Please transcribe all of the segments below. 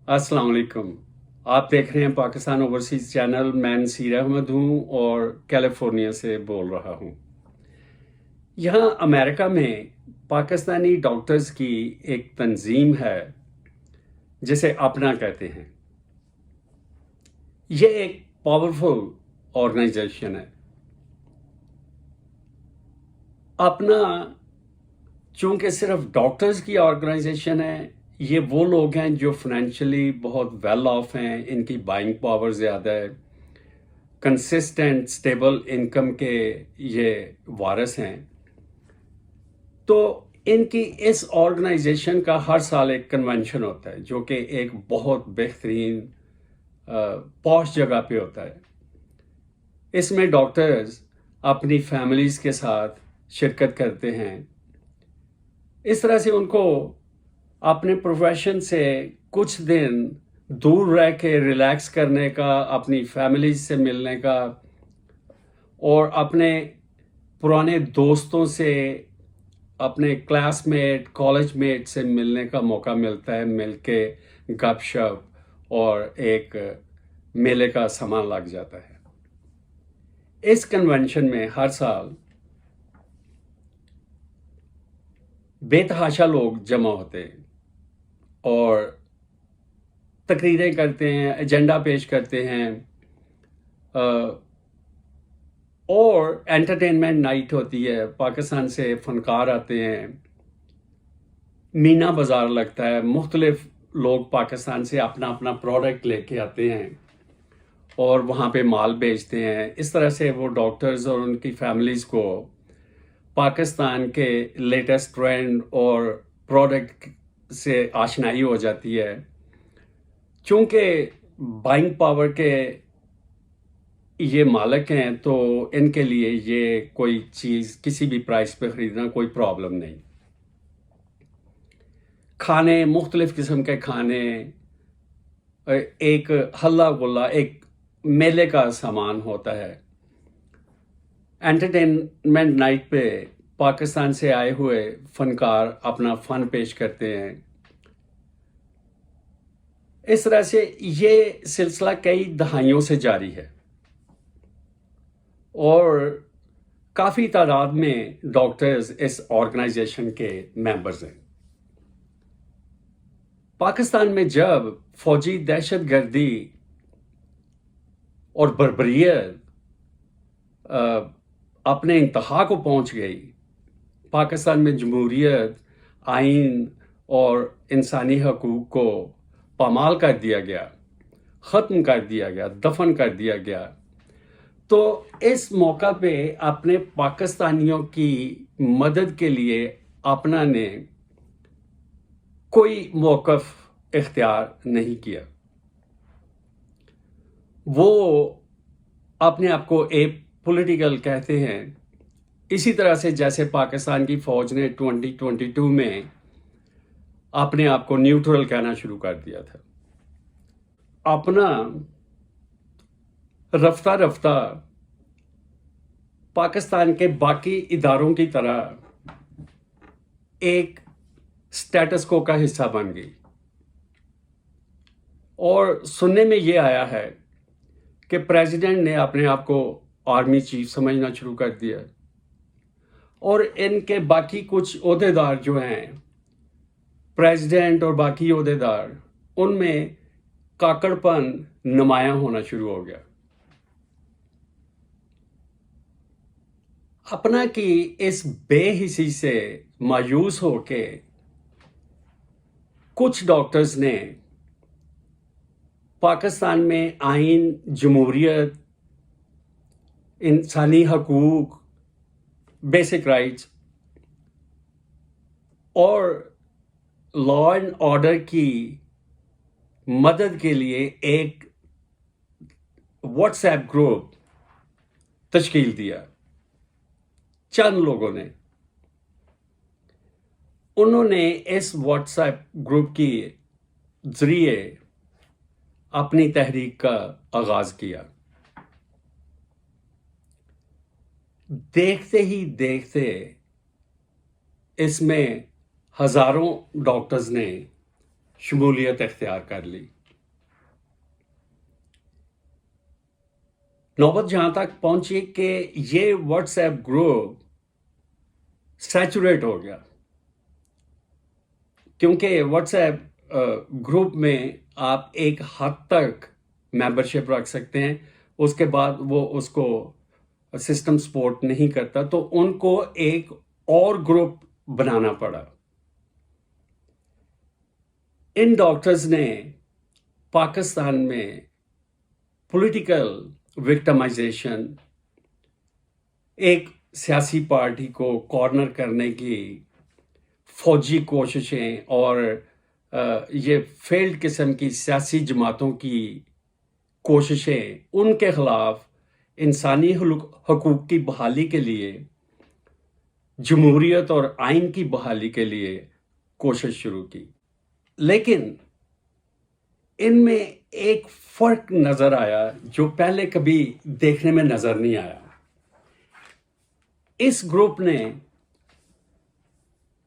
अस्सलाम वालेकुम। आप देख रहे हैं पाकिस्तान ओवरसीज़ चैनल। मैं नसीर अहमद हूँ और कैलिफोर्निया से बोल रहा हूँ। यहाँ अमेरिका में पाकिस्तानी डॉक्टर्स की एक तंजीम है जिसे अपना कहते हैं। ये एक पावरफुल ऑर्गेनाइजेशन है। अपना चूँकि सिर्फ डॉक्टर्स की ऑर्गेनाइजेशन है, ये वो लोग हैं जो फाइनेंशियली बहुत वेल ऑफ हैं, इनकी बाइंग पावर ज़्यादा है, कंसिस्टेंट स्टेबल इनकम के ये वारिस हैं। तो इनकी इस ऑर्गेनाइजेशन का हर साल एक कन्वेंशन होता है जो कि एक बहुत बेहतरीन पॉश जगह पे होता है। इसमें डॉक्टर्स अपनी फैमिलीज़ के साथ शिरकत करते हैं। इस तरह से उनको अपने प्रोफेशन से कुछ दिन दूर रह के रिलैक्स करने का, अपनी फैमिली से मिलने का और अपने पुराने दोस्तों से, अपने क्लासमेट, कॉलेज मेट से मिलने का मौका मिलता है। मिलके गपशप और एक मेले का सामान लग जाता है। इस कन्वेंशन में हर साल बेतहाशा लोग जमा होते हैं और तकरीरें करते हैं, एजेंडा पेश करते हैं और एंटरटेनमेंट नाइट होती है। पाकिस्तान से फनकार आते हैं, मीना बाज़ार लगता है, मुख्तलिफ लोग पाकिस्तान से अपना अपना प्रोडक्ट लेके आते हैं और वहाँ पे माल बेचते हैं। इस तरह से वो डॉक्टर्स और उनकी फैमिलीज़ को पाकिस्तान के लेटेस्ट ट्रेंड और प्रोडक्ट से आशनाई हो जाती है। चूँकि बाइंग पावर के ये मालिक हैं तो इनके लिए ये कोई चीज़ किसी भी प्राइस पे ख़रीदना कोई प्रॉब्लम नहीं। खाने, मुख्तलिफ़ किस्म के खाने, एक हल्ला गुल्ला, एक मेले का सामान होता है। एंटरटेनमेंट नाइट पे पाकिस्तान से आए हुए फनकार अपना फ़न पेश करते हैं। इस तरह से ये सिलसिला कई दहाइयों से जारी है और काफ़ी तादाद में डॉक्टर्स इस ऑर्गेनाइजेशन के मेंबर्स हैं। पाकिस्तान में जब फौजी दहशतगर्दी और बर्बरियत अपने इंतहा को पहुंच गई, पाकिस्तान में जमहूरियत, आइन और इंसानी हकूक़ को पामाल कर दिया गया, ख़त्म कर दिया गया, दफन कर दिया गया, तो इस मौका पे अपने पाकिस्तानियों की मदद के लिए अपना ने कोई मौक़िफ़ इख्तियार नहीं किया। वो अपने आप को एक पॉलिटिकल कहते हैं, इसी तरह से जैसे पाकिस्तान की फ़ौज ने 2022 में अपने आप को न्यूट्रल कहना शुरू कर दिया था। अपना रफ्ता रफ्ता पाकिस्तान के बाकी इदारों की तरह एक स्टेटस को का हिस्सा बन गई और सुनने में ये आया है कि प्रेसिडेंट ने अपने आप को आर्मी चीफ समझना शुरू कर दिया और इनके बाकी कुछ ओहदेदार जो हैं, प्रेसिडेंट और बाकी ओहदेदार, उनमें काकड़पन नुमायां होना शुरू हो गया। अपना की इस बेहिसी से मायूस होके कुछ डॉक्टर्स ने पाकिस्तान में आइन, जमहूरियत, इंसानी हकूक़, बेसिक राइट्स और लॉ एंड ऑर्डर की मदद के लिए एक व्हाट्सएप ग्रुप तश्कील दिया। चंद लोगों ने, उन्होंने इस व्हाट्सएप ग्रुप के ज़रिए अपनी तहरीक का आगाज़ किया। देखते ही देखते इसमें हज़ारों डॉक्टर्स ने शमूलियत इख्तियार कर ली। नौबत जहाँ तक पहुंची कि ये व्हाट्सएप ग्रुप सैचुरेट हो गया, क्योंकि व्हाट्सएप ग्रुप में आप एक हद तक मेंबरशिप रख सकते हैं, उसके बाद वो उसको सिस्टम सपोर्ट नहीं करता, तो उनको एक और ग्रुप बनाना पड़ा। इन डॉक्टर्स ने पाकिस्तान में पॉलिटिकल विक्टिमाइजेशन, एक सियासी पार्टी को कॉर्नर करने की फौजी कोशिशें और ये फेल्ड किस्म की सियासी जमातों की कोशिशें, उनके खिलाफ इंसानी हकूक़ की बहाली के लिए, जमहूरियत और आइन की बहाली के लिए कोशिश शुरू की। लेकिन इनमें एक फ़र्क नज़र आया जो पहले कभी देखने में नज़र नहीं आया। इस ग्रुप ने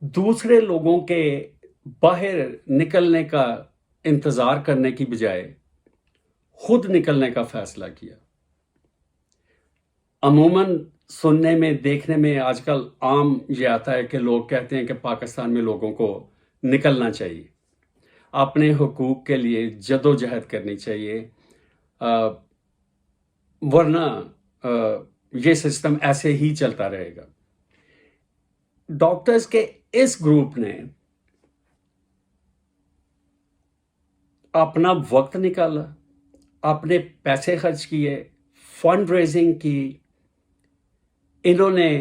दूसरे लोगों के बाहर निकलने का इंतज़ार करने की बजाय खुद निकलने का फैसला किया। अमूमन सुनने में, देखने में आजकल आम ये आता है कि लोग कहते हैं कि पाकिस्तान में लोगों को निकलना चाहिए, अपने हुकूक के लिए जदोजहद करनी चाहिए, वरना ये सिस्टम ऐसे ही चलता रहेगा। डॉक्टर्स के इस ग्रुप ने अपना वक्त निकाला, अपने पैसे खर्च किए, फंड रेजिंग की। इन्होंने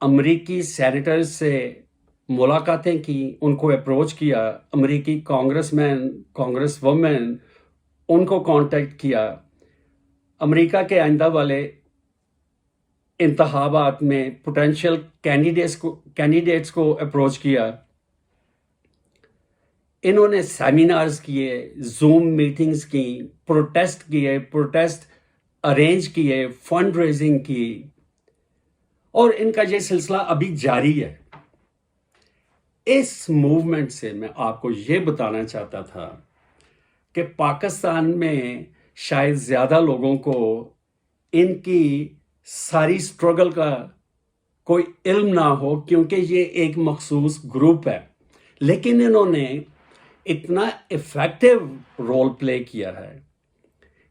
अमेरिकी सेनेटर्स से मुलाकातें की, उनको अप्रोच किया, अमेरिकी कांग्रेसमैन, कांग्रेसवुमेन, उनको कांटेक्ट किया, अमेरिका के आइंदा वाले इंतखाबात में पोटेंशियल कैंडिडेट्स को अप्रोच किया। इन्होंने सेमिनार्स किए, जूम मीटिंग्स की, प्रोटेस्ट अरेंज किए, फंड रेजिंग की, और इनका ये सिलसिला अभी जारी है। इस मूवमेंट से मैं आपको ये बताना चाहता था कि पाकिस्तान में शायद ज़्यादा लोगों को इनकी सारी स्ट्रगल का कोई इल्म ना हो, क्योंकि ये एक मखसूस ग्रुप है, लेकिन इन्होंने इतना इफ़ेक्टिव रोल प्ले किया है।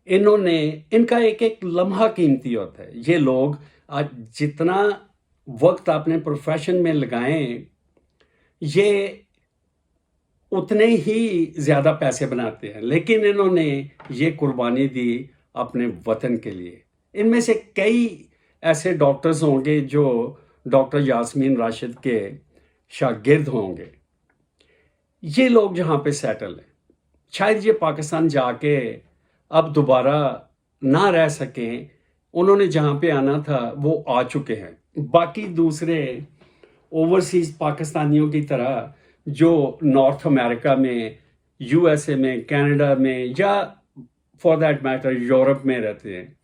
इनका एक एक लम्हा कीमती होता है। ये लोग आज जितना वक्त अपने प्रोफेशन में लगाएं, ये उतने ही ज़्यादा पैसे बनाते हैं, लेकिन इन्होंने ये कुर्बानी दी अपने वतन के लिए। इनमें से कई ऐसे डॉक्टर्स होंगे जो डॉक्टर यास्मीन राशिद के शागिर्द होंगे। ये लोग जहाँ पे सेटल हैं, शायद ये पाकिस्तान जाके अब दोबारा ना रह सकें, उन्होंने जहाँ पे आना था वो आ चुके हैं। बाकी दूसरे ओवरसीज़ पाकिस्तानियों की तरह जो नॉर्थ अमेरिका में, यूएसए में, कनाडा में, या फॉर दैट मैटर यूरोप में रहते हैं,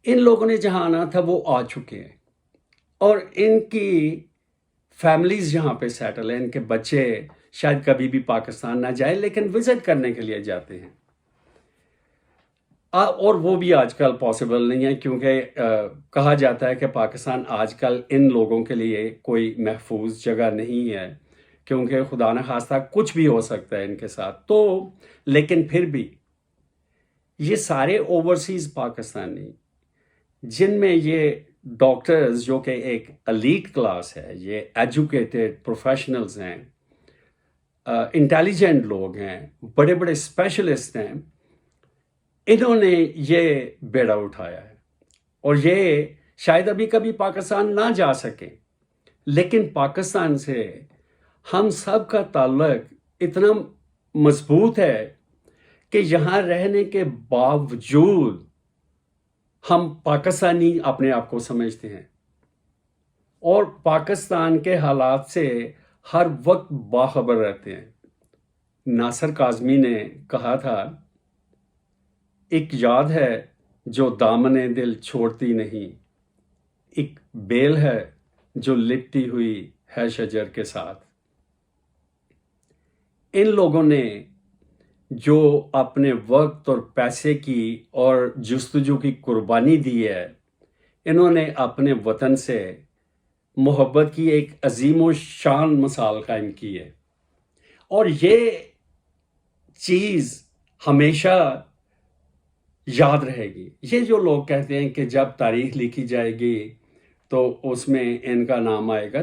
इन लोगों ने जहाँ आना था वो आ चुके हैं, और इनकी फैमिलीज़ जहाँ पे सेटल हैं, इनके बच्चे शायद कभी भी पाकिस्तान ना जाए, लेकिन विज़िट करने के लिए जाते हैं। और वो भी आजकल पॉसिबल नहीं है, क्योंकि कहा जाता है कि पाकिस्तान आजकल इन लोगों के लिए कोई महफूज जगह नहीं है, क्योंकि खुदा न खास्ता कुछ भी हो सकता है इनके साथ। तो लेकिन फिर भी ये सारे ओवरसीज़ पाकिस्तानी, जिनमें ये डॉक्टर्स जो कि एक एलीट क्लास है, ये एजुकेटेड प्रोफेशनल्स हैं, इंटेलिजेंट लोग हैं, बड़े बड़े स्पेशलिस्ट हैं, इन्होंने ये बेड़ा उठाया है। और ये शायद अभी कभी पाकिस्तान ना जा सके, लेकिन पाकिस्तान से हम सब का ताल्लुक इतना मजबूत है कि यहाँ रहने के बावजूद हम पाकिस्तानी अपने आप को समझते हैं, और पाकिस्तान के हालात से हर वक्त बाखबर रहते हैं। नासिर काज़मी ने कहा था, एक याद है जो दामने दिल छोड़ती नहीं, एक बेल है जो लिपटी हुई है शजर के साथ। इन लोगों ने جو اپنے وقت اور پیسے کی اور جستجو کی قربانی دی ہے، انہوں نے اپنے وطن سے محبت کی ایک عظیم و شان مثال قائم کی ہے، اور یہ چیز ہمیشہ یاد رہے گی۔ یہ جو لوگ کہتے ہیں کہ جب تاریخ لکھی جائے گی تو اس میں ان کا نام آئے گا،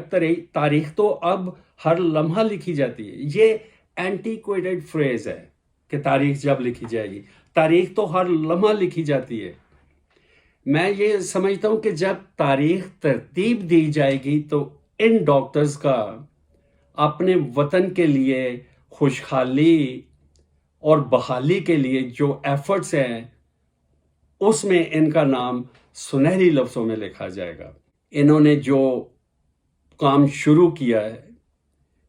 تاریخ تو اب ہر لمحہ لکھی جاتی ہے۔ یہ اینٹیکویٹڈ فریز ہے کہ تاریخ جب لکھی جائے گی، تاریخ تو ہر لمحہ لکھی جاتی ہے۔ میں یہ سمجھتا ہوں کہ جب تاریخ ترتیب دی جائے گی تو ان ڈاکٹرز کا اپنے وطن کے لیے خوشحالی اور بحالی کے لیے جو ایفرٹس ہیں، اس میں ان کا نام سنہری لفظوں میں لکھا جائے گا۔ انہوں نے جو کام شروع کیا ہے،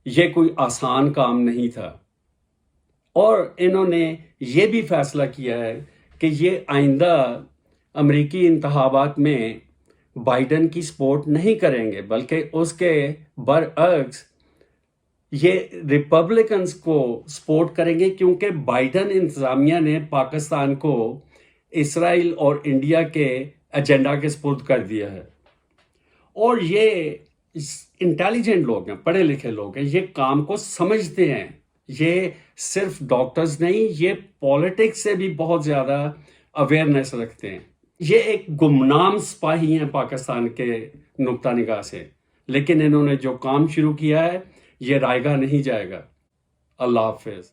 یہ کوئی آسان کام نہیں تھا، اور انہوں نے یہ بھی فیصلہ کیا ہے کہ یہ آئندہ امریکی انتخابات میں بائیڈن کی سپورٹ نہیں کریں گے، بلکہ اس کے برعکس یہ ریپبلکنز کو سپورٹ کریں گے، کیونکہ بائیڈن انتظامیہ نے پاکستان کو اسرائیل اور انڈیا کے ایجنڈا کے سپرد کر دیا ہے۔ اور یہ انٹیلیجنٹ لوگ ہیں، پڑھے لکھے لوگ ہیں، یہ کام کو سمجھتے ہیں۔ یہ صرف ڈاکٹرز نہیں، یہ پولیٹکس سے بھی بہت زیادہ اویئرنیس رکھتے ہیں۔ یہ ایک گمنام سپاہی ہیں پاکستان کے نقطہ نگاہ سے، لیکن انہوں نے جو کام شروع کیا ہے یہ رائے گاہ نہیں جائے گا۔ اللہ حافظ۔